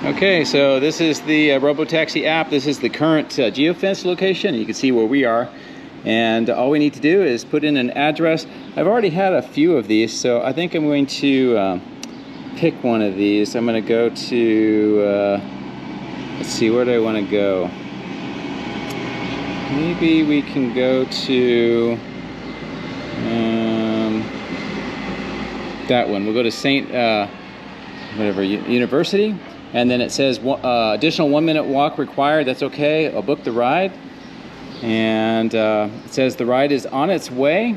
Okay, so this is the Robo Taxi app. This is the current geofence location. You can see where we are. And all we need to do is put in an address. I've already had a few of these, so I think I'm going to pick one of these. I'm going to go to, let's see, where do I want to go? Maybe we can go to that one. We'll go to St. University. And then it says additional 1 minute walk required. That's okay. I'll book the ride. And it says the ride is on its way.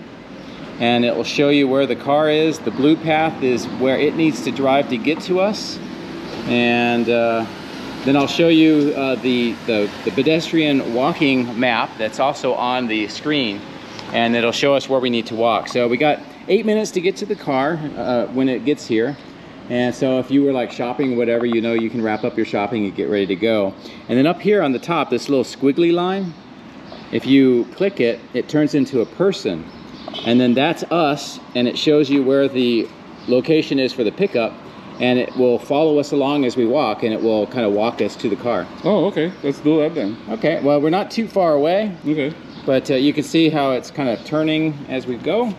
And it will show you where the car is. The blue path is where it needs to drive to get to us. And then I'll show you the pedestrian walking map that's also on the screen. And it'll show us where we need to walk. So we got 8 minutes to get to the car when it gets here. And so if you were like shopping or whatever, you know, you can wrap up your shopping and get ready to go. And then up here on the top, this little squiggly line, if you click it, it turns into a person. And then that's us, and it shows you where the location is for the pickup, and it will follow us along as we walk, and it will kind of walk us to the car. Oh, okay. Let's do that then. Okay, well, we're not too far away. Okay. But you can see how it's kind of turning as we go.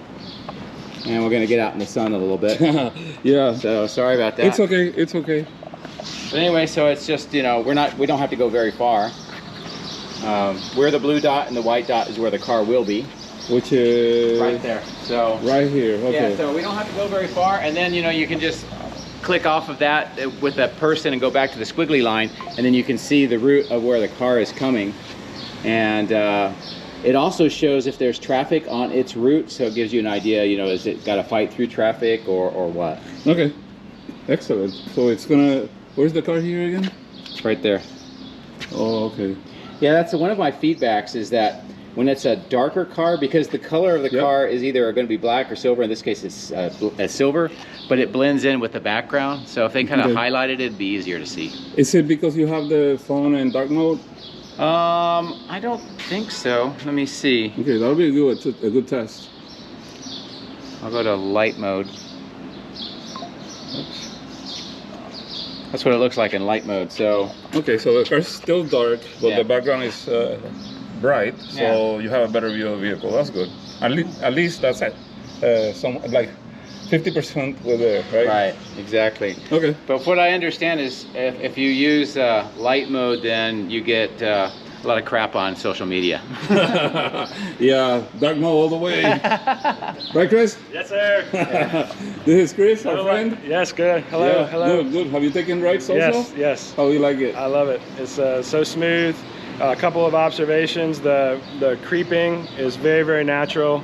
And we're gonna get out in the sun a little bit. Yeah. So sorry about that. It's okay. It's okay. But anyway, so it's just, you know, we don't have to go very far. Where the blue dot and the white dot is where the car will be. Which is right there. So right here. Okay. Yeah. So we don't have to go very far, and then you know you can just click off of that with that person and go back to the squiggly line, and then you can see the route of where the car is coming. And it also shows if there's traffic on its route, so it gives you an idea, you know, is it got to fight through traffic or what? Okay, excellent. So it's gonna, where's the car here again? It's right there. Oh, okay. Yeah, that's one of my feedbacks is that when it's a darker car, because the color of the car is either going to be black or silver, in this case it's silver, but it blends in with the background. So if they kind of highlighted it, it'd be easier to see. Is it because you have the phone in dark mode? I don't think so. Let me see. Okay, that'll be a good test. I'll go to light mode. Oops. That's what it looks like in light mode. So okay, so the car's still dark, but the background is bright, so you have a better view of the vehicle. That's good. At least that's it. Some like 50% with it, right? Right, exactly. Okay. But what I understand is if you use light mode, then you get a lot of crap on social media. Yeah, dark mode all the way. Right, Chris? Yes, sir. This is Chris, our friend. Yes, good. Hello, yeah, hello. Good. Have you taken rides also? Yes, yes. How do you like it? I love it. It's so smooth. A couple of observations. The creeping is very, very natural.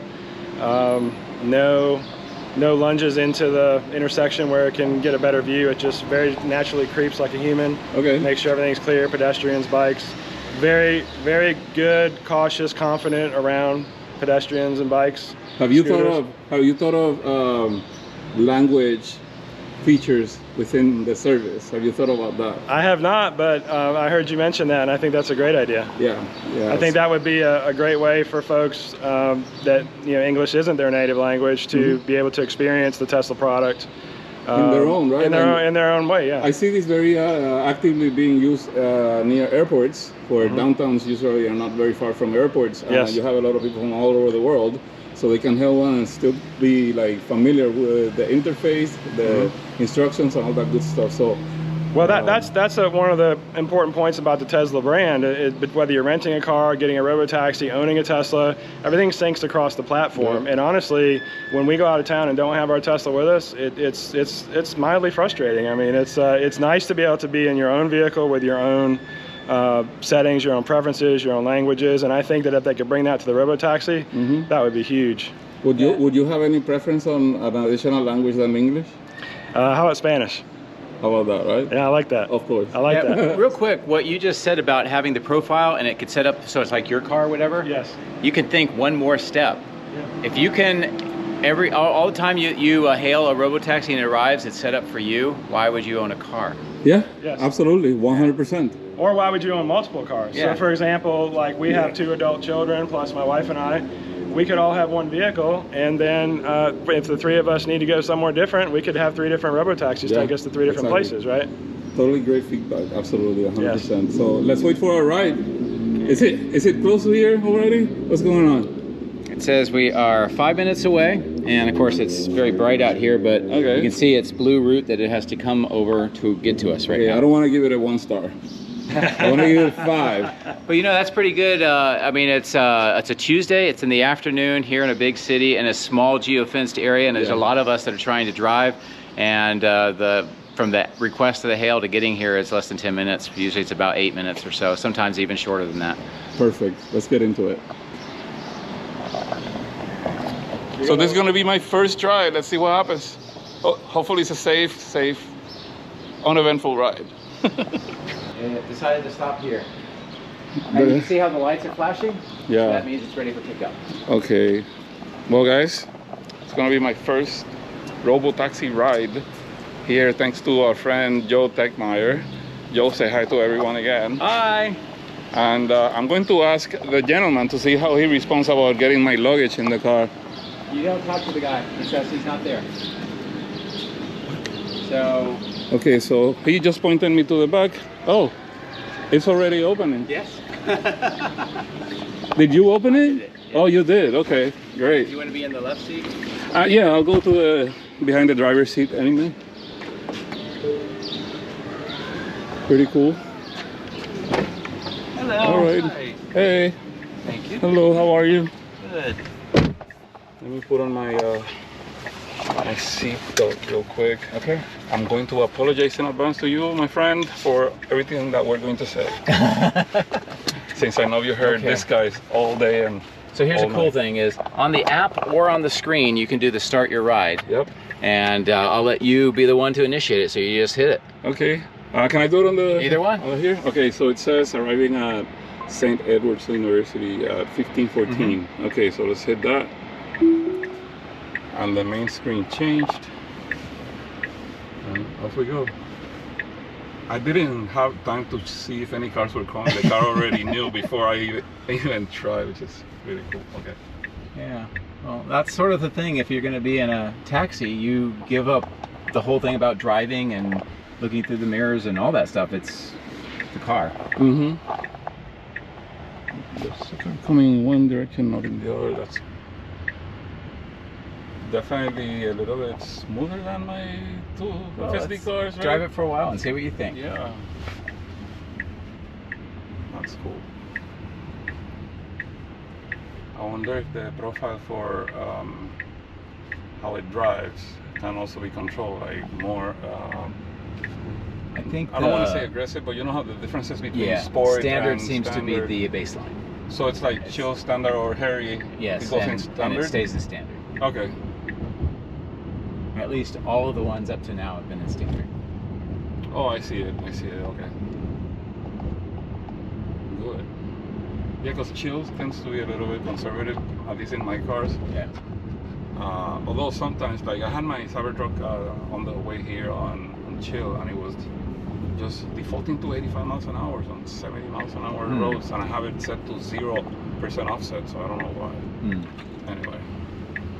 No lunges into the intersection where it can get a better view. It just very naturally creeps like a human. Okay. Make sure everything's clear, pedestrians, bikes. Very, very good, cautious, confident around pedestrians and bikes. Have you thought of language features within the service? Have you thought about that? I have not, but I heard you mention that, and I think that's a great idea. Yeah. I think that would be a great way for folks that, you know, English isn't their native language to be able to experience the Tesla product in their own, right? In their own way, yeah. I see this very actively being used near airports, where downtowns usually are not very far from airports. Yes. You have a lot of people from all over the world, so they can help one and still be like familiar with the interface, the instructions, and all that good stuff. So, well, that's one of the important points about the Tesla brand. Whether you're renting a car, getting a Robo Taxi, owning a Tesla, everything syncs across the platform. Yeah. And honestly, when we go out of town and don't have our Tesla with us, it's mildly frustrating. I mean, it's nice to be able to be in your own vehicle with your own settings, your own preferences, your own languages, and I think that if they could bring that to the Robo Taxi, that would be huge. Would you have any preference on an additional language than English? How about Spanish? How about that, right? Yeah, I like that. Of course. I like that. Real quick, what you just said about having the profile and it could set up so it's like your car or whatever. Yes. You can think one more step. Yeah. If you can, all the time you hail a robotaxi and it arrives, it's set up for you. Why would you own a car? Yeah. Yes. Absolutely, 100%. Or why would you own multiple cars? Yeah. So for example, like we have 2 adult children plus my wife and I. We could all have one vehicle, and then if the 3 of us need to go somewhere different, we could have 3 different robotaxis take us to 3 different places, right? Totally great feedback. Absolutely, 100%. Yes. So let's wait for our ride. Is it close to here already? What's going on? It says we are 5 minutes away, and of course it's very bright out here, but you can see its blue route that it has to come over to get to us right now. I don't want to give it a 1 star. I want to give it 5. But you know, that's pretty good. I mean, it's a Tuesday, it's in the afternoon here in a big city in a small geo-fenced area, and there's a lot of us that are trying to drive, and from the request to the hail to getting here, it's less than 10 minutes. Usually it's about 8 minutes or so, sometimes even shorter than that. Perfect. Let's get into it. So this is going to be my first ride. Let's see what happens. Oh, hopefully it's a safe, uneventful ride. And it decided to stop here. And you can see how the lights are flashing? Yeah. So that means it's ready for pickup. Okay. Well, guys, it's going to be my first Robo Taxi ride here, thanks to our friend Joe Techmeyer. Joe, say hi to everyone again. Hi. And I'm going to ask the gentleman to see how he responds about getting my luggage in the car. You don't talk to the guy. He says he's not there. So. Okay, so he just pointed me to the back. Oh, it's already opening. Yes. Did you open it? Yes. Oh, you did. Okay, great. You want to be in the left seat? Yeah, I'll go to the behind the driver's seat anyway. Pretty cool. Hello. All right. Hi. Hey. Thank you. Hello. How are you? Good. Let me put on my my seat belt real quick. Okay. I'm going to apologize in advance to you, my friend, for everything that we're going to say. Since I know you heard this guys all day and. So here's a cool thing is on the app or on the screen you can do the start your ride. Yep. And I'll let you be the one to initiate it. So you just hit it. Okay. Can I do it on the either one? On here? Okay. So it says arriving at St. Edward's University at 15:14. Okay. So let's hit that. And the main screen changed. And off we go. I didn't have time to see if any cars were coming. The car already knew before I even tried, which is really cool. Okay. Yeah. Well, that's sort of the thing. If you're going to be in a taxi, you give up the whole thing about driving and looking through the mirrors and all that stuff. It's the car. Mm-hmm. Coming in one direction, not in the other. That's definitely a little bit smoother than my two FSD cars, right? Drive it for a while and see what you think. Yeah. That's cool. I wonder if the profile for how it drives can also be controlled, like more. I think I don't want to say aggressive, but you know how the differences between sport standard and seems standard. to be the baseline. So it's like chill, standard, or hairy. Yes, it goes in standard. and it stays in standard. Okay. At least all of the ones up to now have been in standard. Oh, I see it. I see it. Okay. Good. Yeah, because chill tends to be a little bit conservative, at least in my cars. Yeah. Although sometimes, like I had my Cybertruck on the way here on chill, and it was just defaulting to 85 miles an hour on 70 miles an hour roads, and I have it set to 0% offset, so I don't know why. Anyway.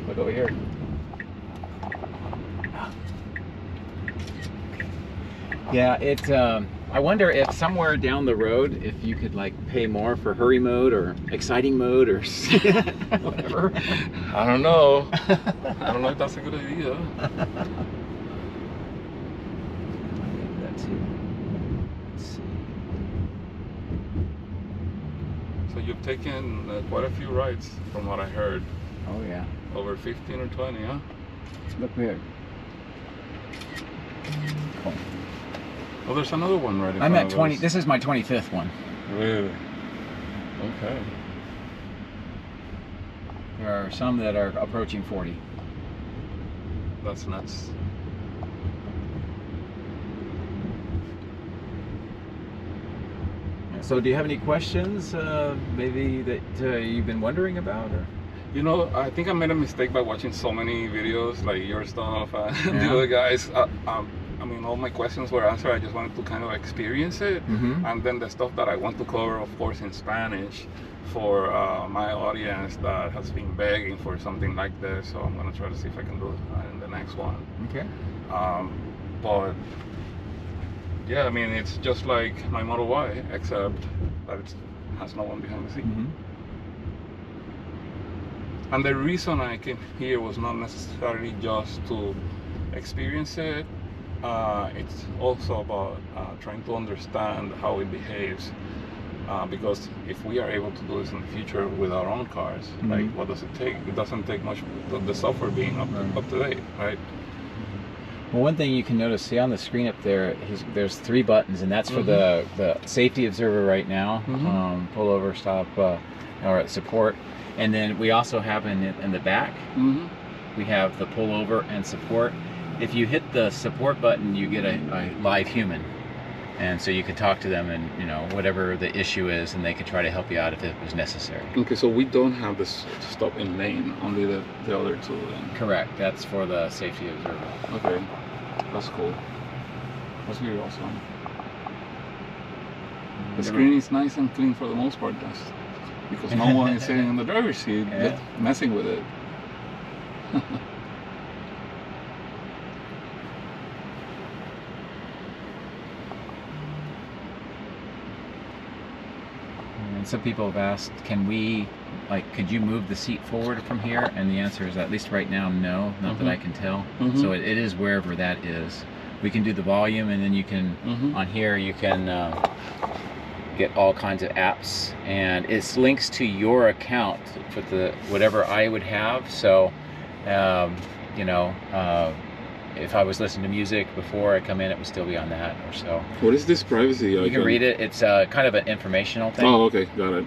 Look over here. Yeah, it. I wonder if somewhere down the road, if you could like pay more for hurry mode or exciting mode or whatever. I don't know. I don't know if that's a good idea. That too. Let's see. So you've taken quite a few rides, from what I heard. Oh yeah. Over 15 or 20, huh? Look here. Cool. Oh, there's another one right in I'm front at of 20. us. This is my 25th one. Really? Okay. There are some that are approaching 40. That's nuts. So do you have any questions maybe that you've been wondering about? Or? You know, I think I made a mistake by watching so many videos, like your stuff and the other guys. I mean, all my questions were answered. I just wanted to kind of experience it. And then the stuff that I want to cover, of course, in Spanish for my audience that has been begging for something like this. So I'm going to try to see if I can do it in the next one. Okay. But Yeah, I mean, it's just like my Model Y, except that it has no one behind the seat. And the reason I came here was not necessarily just to experience it. It's also about trying to understand how it behaves. Because if we are able to do this in the future with our own cars, like what does it take? It doesn't take much, the software being up to date, right? Well, one thing you can notice, see on the screen up there, there's 3 buttons, and that's for the safety observer right now, pull over, stop, or support. And then we also have in the back, we have the pull over and support. If you hit the support button, you get a live human. And so you can talk to them and, you know, whatever the issue is, and they can try to help you out if it was necessary. Okay, so we don't have this stop in lane, only the other 2 then. Correct, that's for the safety observer. Okay, that's cool. That's really awesome. The screen is nice and clean for the most part, because no one is sitting in the driver's seat messing with it. And some people have asked, could you move the seat forward from here? And the answer is, at least right now, no, not that I can tell. So it is wherever that is. We can do the volume, and then you can, on here, you can get all kinds of apps, and it links to your account with whatever I would have. So, you know, if I was listening to music before I come in, it would still be on that or so. What is this privacy icon? You can read it. It's kind of an informational thing. Oh, okay, got it.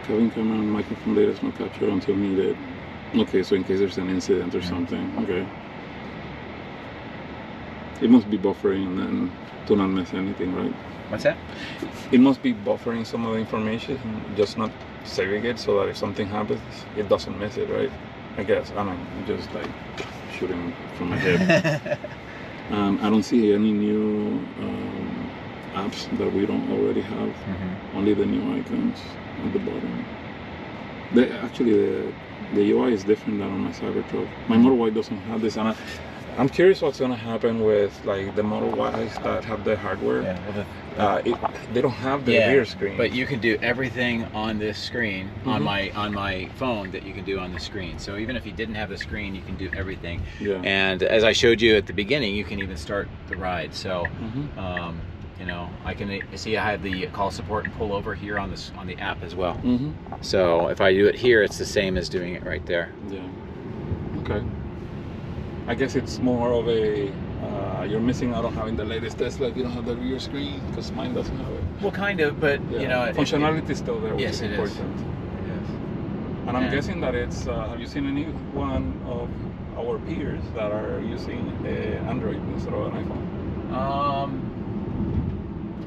Cabin camera and microphone data is not captured until needed. Okay, so in case there's an incident or something. Okay. It must be buffering and then to not miss anything, right? What's that? It must be buffering some of the information, just not saving it, so that if something happens, it doesn't miss it, right? I guess. I don't know, just like shooting from my head. I don't see any new apps that we don't already have. Only the new icons at the bottom. Actually, the UI is different than on my Cybertruck. My Model Y doesn't have this, and I'm curious what's going to happen with like the Model Ys that have the hardware. Yeah, well, they don't have the rear screen. But you can do everything on this screen on my phone that you can do on the screen. So even if you didn't have the screen, you can do everything. Yeah. And as I showed you at the beginning, you can even start the ride. So you know, I can see I have the call support and pull over here on the app as well. So if I do it here, it's the same as doing it right there. Yeah. Okay. I guess it's more of a you're missing out on having the latest Tesla if you don't have the rear screen, because mine doesn't have it. Well, kind of, but you know, functionality is still there, which is important. It is. And I'm guessing that it's. Have you seen any one of our peers that are using Android instead of an iPhone?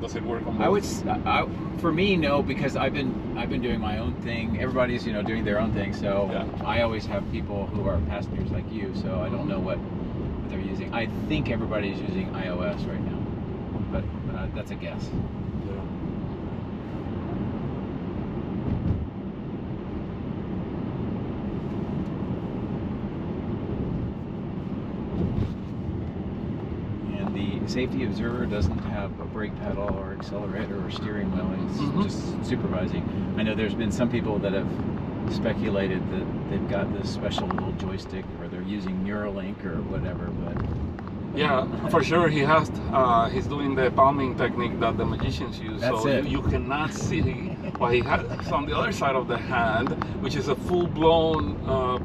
Does it work on both? For me, no, because I've been doing my own thing. Everybody's doing their own thing, so I always have people who are passengers like you. So I don't know what they're using. I think everybody's using iOS right now, but that's a guess. Safety observer doesn't have a brake pedal or accelerator or steering wheel. It's just supervising. I know there's been some people that have speculated that they've got this special little joystick, or they're using Neuralink or whatever, but yeah, for sure he has. He's doing the palming technique that the magicians use. That's so it. You cannot see what he has on the other side of the hand, which is a full-blown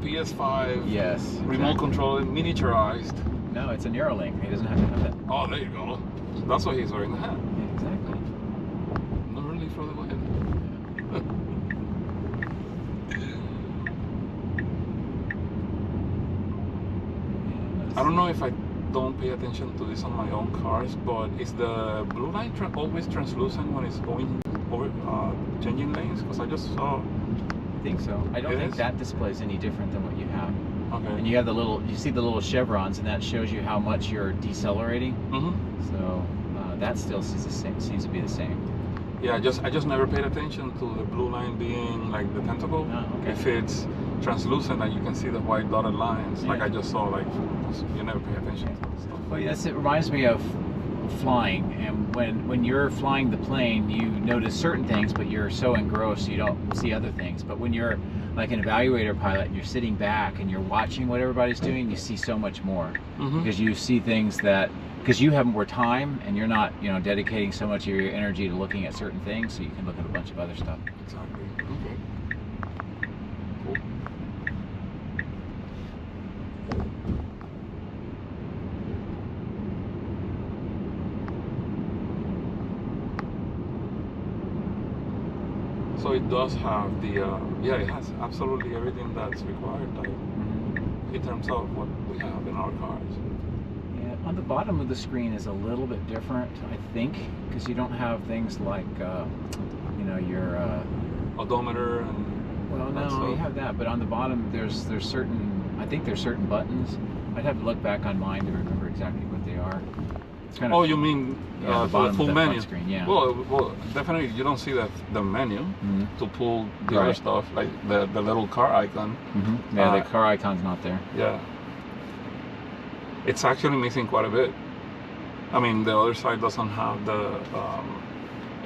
PS5 remote control miniaturized. No, it's a Neuralink. He doesn't have to have that. Oh, there you go. That's why he's wearing the hat. Yeah, exactly. Not really for the win. I don't know if I don't pay attention to this on my own cars, but is the blue line always translucent when it's going over, changing lanes? Because I just saw. I think so. I don't think that display is any different than what you have. Okay. And you have you see the little chevrons, and that shows you how much you're decelerating. So that still seems to be the same. Yeah, I just never paid attention to the blue line being like the tentacle. Oh, okay. If it's translucent and you can see the white dotted lines, like I just saw, like you never pay attention to that stuff. Well, yes, it reminds me of flying, and when you're flying the plane, you notice certain things, but you're so engrossed you don't see other things. But when you're like an evaluator pilot and you're sitting back and you're watching what everybody's doing, you see so much more, because you see things that, because you have more time and you're not, you know, dedicating so much of your energy to looking at certain things, so you can look at a bunch of other stuff. Exactly. Okay. Cool. So it does have the, yeah, it has absolutely everything that's required, like, in terms of what we have in our cars. Yeah, on the bottom of the screen is a little bit different, I think, because you don't have things like, you know, your odometer and. Well, no, you have that, but on the bottom there's certain, I think there's certain buttons. I'd have to look back on mine to remember exactly what they are. It's kind of, oh, you mean the for the full menu? Screen, yeah. Well, definitely you don't see the menu to pull the other stuff, like the little car icon. Yeah, the car icon's not there. Yeah. It's actually missing quite a bit. I mean, the other side doesn't have the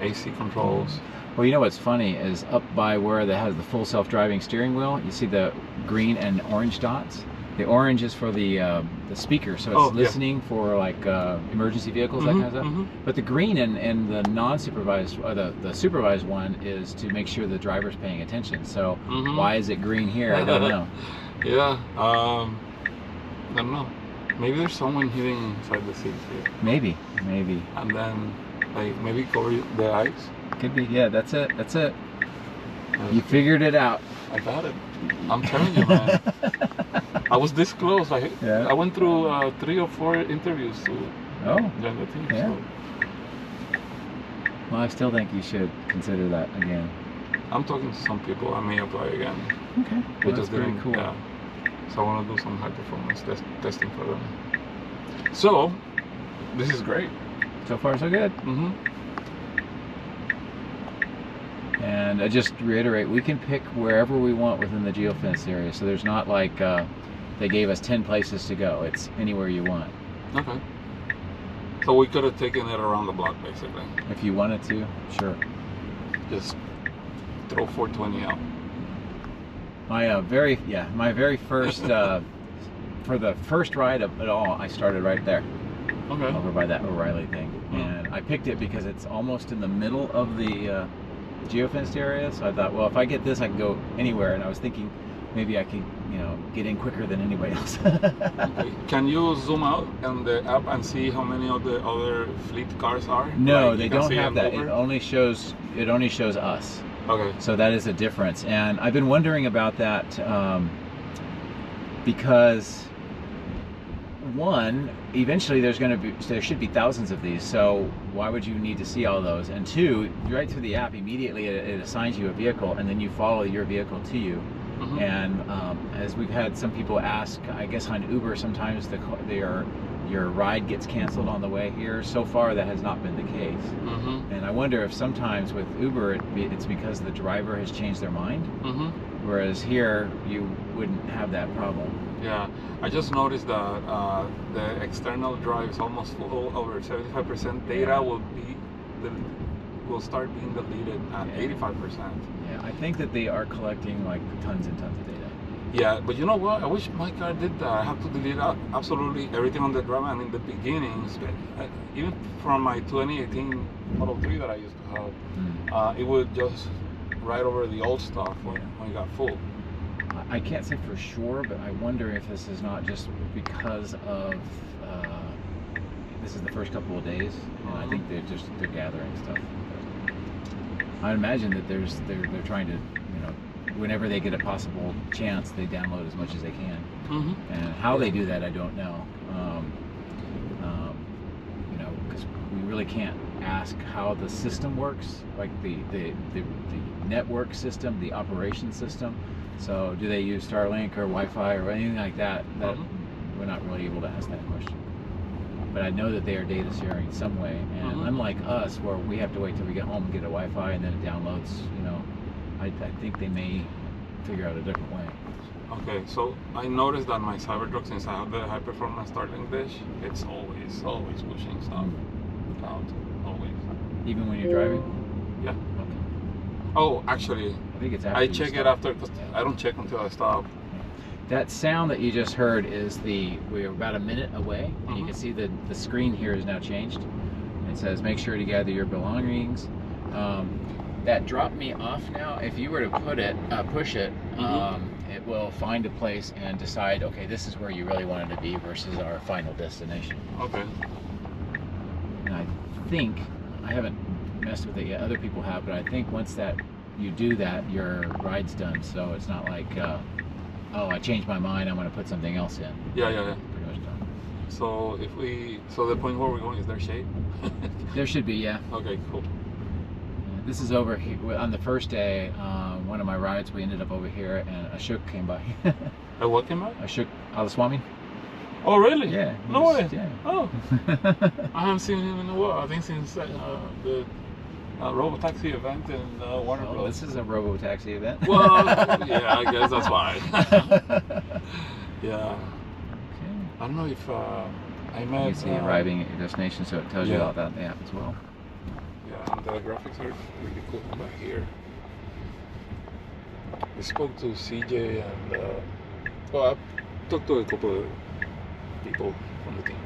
AC controls. Well, you know what's funny is up by where it has the full self-driving steering wheel, you see the green and orange dots? The orange is for the speaker, so it's listening for like emergency vehicles, that kind of stuff. But the green and the non-supervised, or the supervised one is to make sure the driver's paying attention. So why is it green here? I don't know. Yeah, I don't know. Maybe there's someone hidden inside the seats here. Maybe. And then, like, maybe cover the eyes. Could be. Yeah, that's it. That's it. You figured it out. I got it. I'm telling you, man. I was this close. I went through 3 or 4 interviews to join the team. Yeah. So. Well, I still think you should consider that again. I'm talking to some people. I may apply again. Okay. Well, that's very cool. Yeah. So I want to do some high performance testing for them. So this is great. So far, so good. And I just reiterate, we can pick wherever we want within the geofence area. So there's not like they gave us 10 places to go. It's anywhere you want. Okay. So we could have taken it around the block, basically. If you wanted to, sure. Just throw 420 out. My my very first for the first ride at all, I started right there. Okay. Over by that O'Reilly thing, and I picked it because it's almost in the middle of the geofenced area. So I thought, well, if I get this, I can go anywhere. And I was thinking maybe I could, you know, get in quicker than anybody else. Okay. Can you zoom out on the app and see how many of the other fleet cars are? No, like, they don't have that. Uber? It only shows us. Okay. So that is a difference, and I've been wondering about that because one, eventually there should be thousands of these. So why would you need to see all those? And two, right through the app, immediately it assigns you a vehicle, and then you follow your vehicle to you. And as we've had some people ask, I guess on Uber sometimes your ride gets canceled on the way here. So far that has not been the case. And I wonder if sometimes with Uber it's because the driver has changed their mind, whereas here you wouldn't have that problem. Yeah, I just noticed that the external drive is almost full. Over 75% data will start being deleted at 85%. Yeah, I think that they are collecting like tons and tons of data. Yeah, but you know what? I wish my car did that. I have to delete out absolutely everything on the drive. And in the beginning, even from my 2018 Model 3 that I used to have, it would just write over the old stuff when it got full. I can't say for sure, but I wonder if this is not just because of this is the first couple of days, and I think they're gathering stuff. I imagine that they're trying to, you know, whenever they get a possible chance, they download as much as they can. And how they do that, I don't know. You know, because we really can't ask how the system works, like the network system, the operation system. So do they use Starlink or Wi-Fi or anything like that? That we're not really able to ask that question. But I know that they are data sharing some way, and unlike us, where we have to wait till we get home and get a Wi-Fi and then it downloads, you know, I think they may figure out a different way. Okay, so I noticed that my Cybertruck, since I have the high performance Starlink dish, it's always pushing stuff. account always. Even when you're driving? Yeah. Okay. Oh, actually, I think it's after I you check it stop. after, because I don't check until I stop. That sound that you just heard is we're about a minute away, and you can see the screen here is now changed. It says, make sure to gather your belongings. That dropped me off now. If you were to push it, it will find a place and decide, okay, this is where you really wanted to be versus our final destination. Okay. And I think, I haven't messed with it yet, other people have, but I think once that you do that, your ride's done. So it's not like, oh, I changed my mind, I'm going to put something else in. Yeah. Pretty much done. So so the point where we're going, is there shade? There should be, yeah. Okay, cool. This is over here. On the first day, one of my rides, we ended up over here, and Ashok came by. A what came by? Ashok Alaswamy. Oh, really? Yeah. No way. Yeah. Oh. I haven't seen him in a while. I think since the Robo Taxi event in Warner Bros. This is a Robo Taxi event. Well, yeah, I guess that's why. Yeah. Okay. I don't know if I met. You can see arriving at your destination, so it tells you all that in the app as well. Yeah, and the graphics are really cool back here. I spoke to CJ and well, I talked to a couple of people from the team.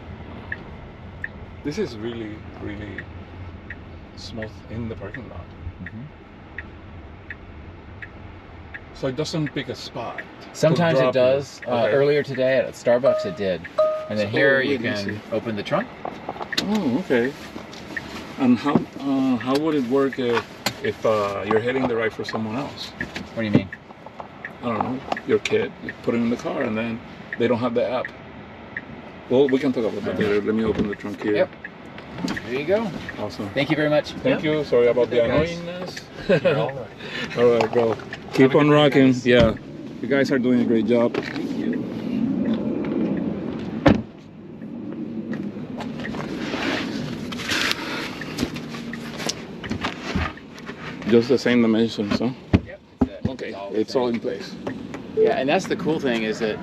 This is really, really smooth in the parking lot. So it doesn't pick a spot. Sometimes it does. Okay. Earlier today at Starbucks it did. And then here you can open the trunk. Oh, okay. And how would it work if you're heading the ride for someone else? What do you mean? I don't know, your kid, you put it in the car and then they don't have the app. Well, we can talk about that later. Let me open the trunk here. Yep. There you go. Awesome. Thank you very much. Thank you. Sorry about the guys. annoyingness. All right. All right, bro. Keep on rocking. Yeah. You guys are doing a great job. Thank you. Just the same dimensions, huh? Yep. Okay. It's all in place. Yeah, and that's the cool thing is that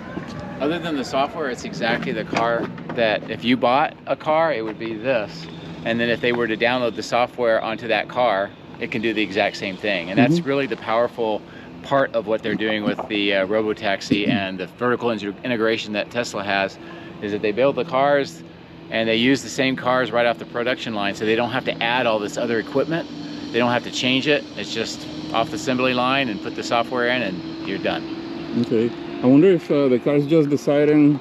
other than the software, it's exactly the car that if you bought a car, it would be this. And then if they were to download the software onto that car, it can do the exact same thing. And that's really the powerful part of what they're doing with the Robo Taxi and the vertical integration that Tesla has, is that they build the cars and they use the same cars right off the production line, so they don't have to add all this other equipment. They don't have to change it. It's just off the assembly line and put the software in and you're done. Okay. I wonder if the car's just deciding.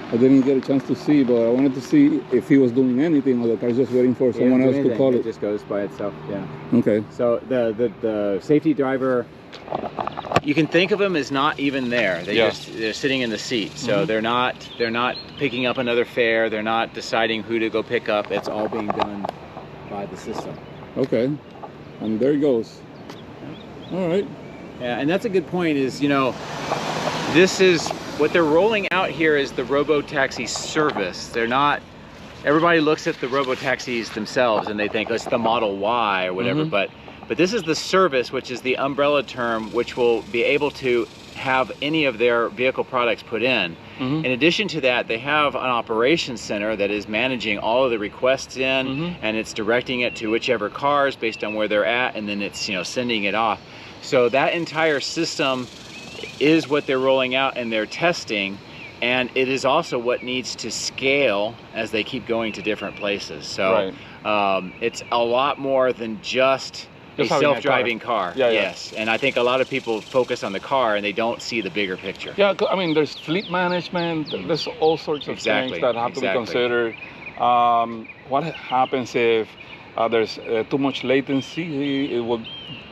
I didn't get a chance to see, but I wanted to see if he was doing anything or the car's just waiting for someone else to call it. It just goes by itself, yeah. Okay. So the safety driver, you can think of them as not even there. They're sitting in the seat. So they're not picking up another fare. They're not deciding who to go pick up. It's all being done by the system. Okay. And there it goes. All right. Yeah, and that's a good point is, you know, this is what they're rolling out here is the Robo Taxi service. They're not, everybody looks at the Robo Taxis themselves and they think it's the Model Y or whatever, but this is the service, which is the umbrella term, which will be able to have any of their vehicle products put in. In addition to that, they have an operations center that is managing all of the requests in, and it's directing it to whichever cars based on where they're at, and then it's, you know, sending it off. So that entire system is what they're rolling out and they're testing, and it is also what needs to scale as they keep going to different places. So it's a lot more than just a self-driving car. Yes, and I think a lot of people focus on the car and they don't see the bigger picture. Yeah, I mean, there's fleet management, there's all sorts of things that have to be considered. What happens if there's too much latency? Will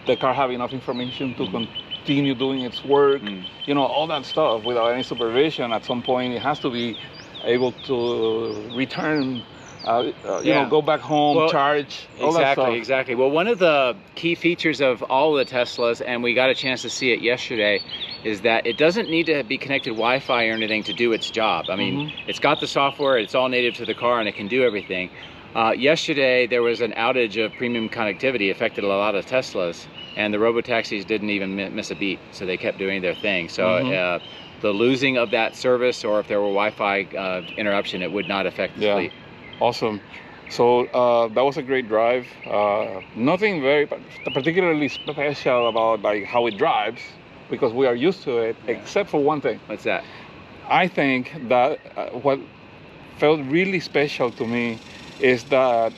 the car have enough information to continue doing its work? You know, all that stuff without any supervision. At some point, it has to be able to return. You know, go back home, charge, all that stuff. Exactly. Well, one of the key features of all of the Teslas, and we got a chance to see it yesterday, is that it doesn't need to be connected Wi-Fi or anything to do its job. I mean, it's got the software, it's all native to the car, and it can do everything. Yesterday, there was an outage of premium connectivity, affected a lot of Teslas, and the Robotaxis didn't even miss a beat, so they kept doing their thing. So the losing of that service, or if there were Wi-Fi interruption, it would not affect the fleet. Awesome. So that was a great drive. Nothing very particularly special about like how it drives, because we are used to it, except for one thing. What's that? I think that what felt really special to me is that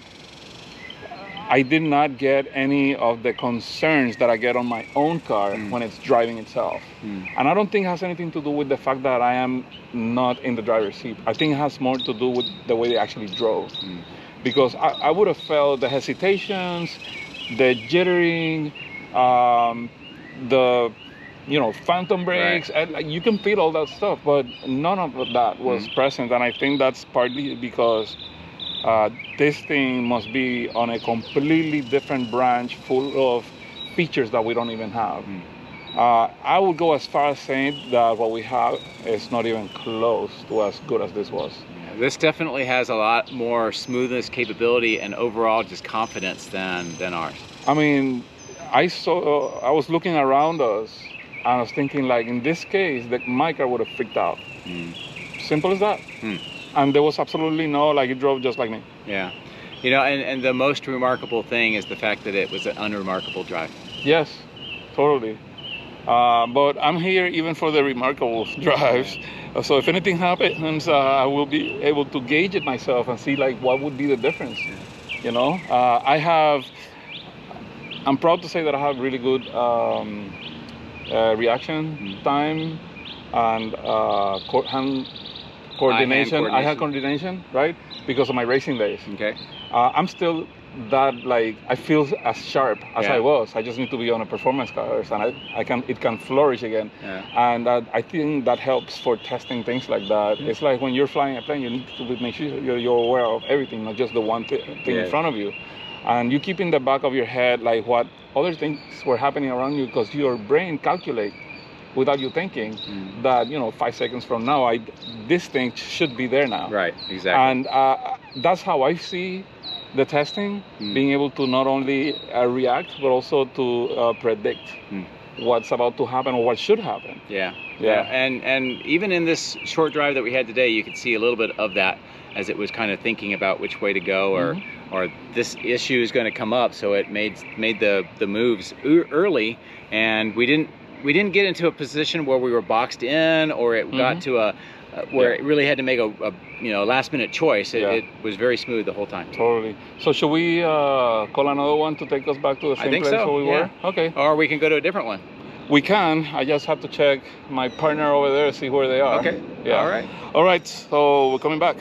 I did not get any of the concerns that I get on my own car when it's driving itself. And I don't think it has anything to do with the fact that I am not in the driver's seat. I think it has more to do with the way they actually drove. Because I would have felt the hesitations, the jittering, the phantom brakes. Right. And you can feel all that stuff, but none of that was present. And I think that's partly because this thing must be on a completely different branch full of features that we don't even have. I would go as far as saying that what we have is not even close to as good as this was. This definitely has a lot more smoothness, capability, and overall just confidence than ours. I mean, I was looking around us and I was thinking, like, in this case, my car would have freaked out. Simple as that. And there was absolutely no, like, it drove just like me. Yeah. And the most remarkable thing is the fact that it was an unremarkable drive. Yes, totally. But I'm here even for the remarkable drives. So if anything happens, I will be able to gauge it myself and see, like, what would be the difference. I'm proud to say that I have really good reaction time and hand coordination. I had coordination, right? Because of my racing days. Okay. I'm still that, like, I feel as sharp as I was. I just need to be on a performance cars, and it can flourish again. And I think that helps for testing things like that. It's like when you're flying a plane, you need to make sure you're aware of everything, not just the one thing in front of you. And you keep in the back of your head, like, what other things were happening around you, because your brain calculates without you thinking that 5 seconds from now this thing should be there now. Right, exactly. And that's how I see the testing, being able to not only react but also to predict what's about to happen or what should happen. Yeah. And even in this short drive that we had today, you could see a little bit of that as it was kind of thinking about which way to go, or this issue is going to come up, so it made the moves early, and we didn't get into a position where we were boxed in, or it got to a where it really had to make a last minute choice. It was very smooth the whole time. Totally. So should we call another one to take us back to the same place where we were? Okay. Or we can go to a different one. We can. I just have to check my partner over there, see where they are. Okay. Yeah. All right. So we're coming back.